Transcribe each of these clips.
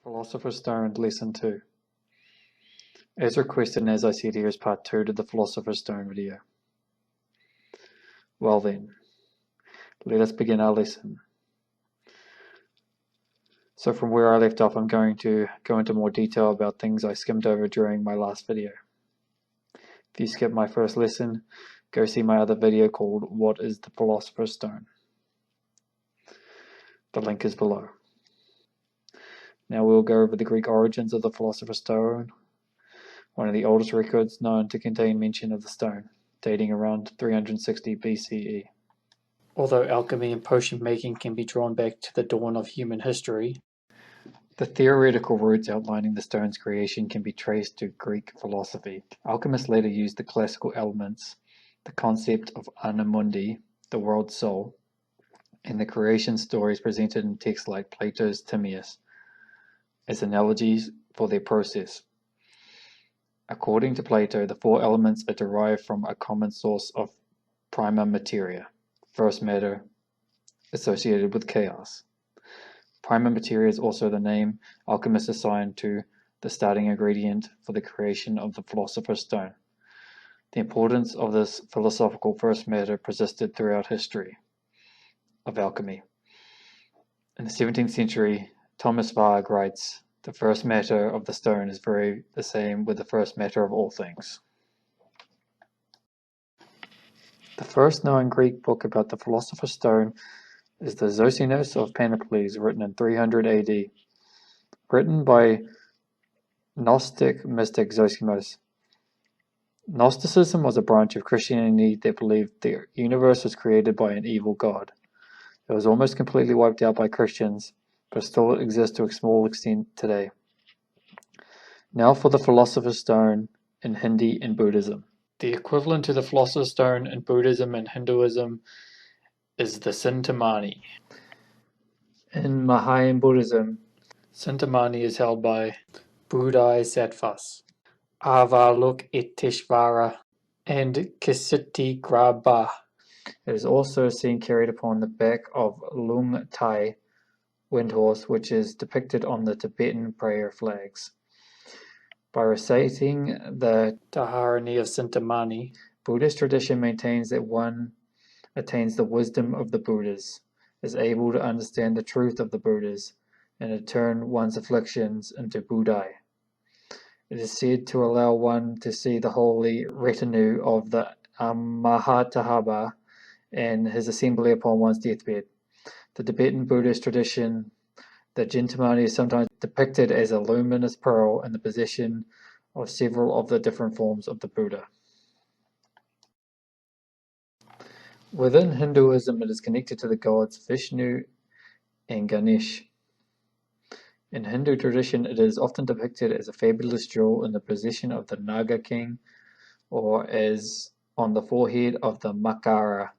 Philosopher's Stone, Lesson 2. As requested and as I said, here is part 2 to the Philosopher's Stone video. Well then, let us begin our lesson. So from where I left off, I'm going to go into more detail about things I skimmed over during my last video. If you skipped my first lesson, go see my other video called What is the Philosopher's Stone? The link is below. Now we'll go over the Greek origins of the Philosopher's Stone, one of the oldest records known to contain mention of the stone, dating around 360 BCE. Although alchemy and potion making can be drawn back to the dawn of human history, the theoretical roots outlining the stone's creation can be traced to Greek philosophy. Alchemists later used the classical elements, the concept of anima mundi, the world soul, and the creation stories presented in texts like Plato's Timaeus, as analogies for their process. According to Plato, the four elements are derived from a common source of prima materia, first matter, associated with chaos. Prima materia is also the name alchemists assigned to the starting ingredient for the creation of the Philosopher's Stone. The importance of this philosophical first matter persisted throughout history of alchemy. In the 17th century, Thomas Varg writes, "The first matter of the stone is very the same with the first matter of all things." The first known Greek book about the Philosopher's Stone is the Zosimos of Panopolis, written in 300 AD. Written by Gnostic mystic Zosimos. Gnosticism was a branch of Christianity that believed the universe was created by an evil god. It was almost completely wiped out by Christians, but still exists to a small extent today. Now for the Philosopher's Stone in Hindi and Buddhism. The equivalent to the Philosopher's Stone in Buddhism and Hinduism is the Cintamani. In Mahayan Buddhism, Cintamani is held by Bodhisattvas, Avalokiteshvara, and Ksitigrabha. It is also seen carried upon the back of Lung Tai, wind horse, which is depicted on the Tibetan prayer flags. By reciting the Dharani of Cintamani, Buddhist tradition maintains that one attains the wisdom of the Buddhas, is able to understand the truth of the Buddhas, and to turn one's afflictions into Buddhai. It is said to allow one to see the holy retinue of the Mahatahaba and his assembly upon one's deathbed. The Tibetan Buddhist tradition, the Cintamani is sometimes depicted as a luminous pearl in the possession of several of the different forms of the Buddha. Within Hinduism, it is connected to the gods Vishnu and Ganesh. In Hindu tradition, it is often depicted as a fabulous jewel in the possession of the Naga king, or as on the forehead of the Makara.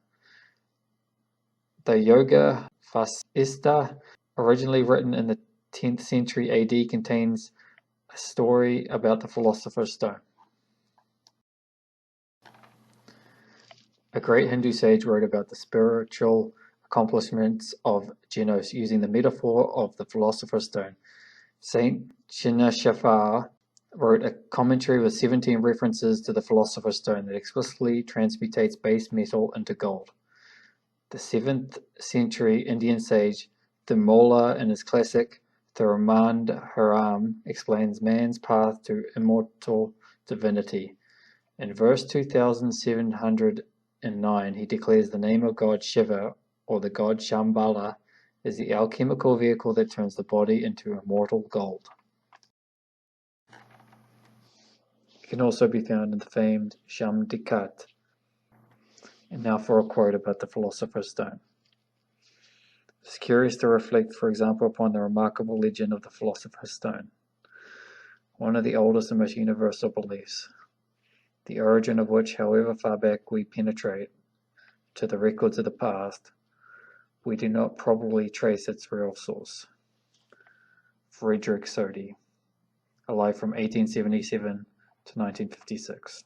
The Yoga Vasista, originally written in the 10th century AD, contains a story about the Philosopher's Stone. A great Hindu sage wrote about the spiritual accomplishments of Genos using the metaphor of the Philosopher's Stone. Saint Chinashafar wrote a commentary with 17 references to the Philosopher's Stone that explicitly transmutates base metal into gold. The 7th century Indian sage Tirumular, in his classic Thirumandaram, explains man's path to immortal divinity. In verse 2709, he declares the name of God Shiva, or the god Shambhala, is the alchemical vehicle that turns the body into immortal gold. It can also be found in the famed Shamdikat. And now for a quote about the Philosopher's Stone. It's curious to reflect, for example, upon the remarkable legend of the Philosopher's Stone, one of the oldest and most universal beliefs, the origin of which, however far back we penetrate to the records of the past, we do not probably trace its real source. Frederick Soddy, alive from 1877 to 1956.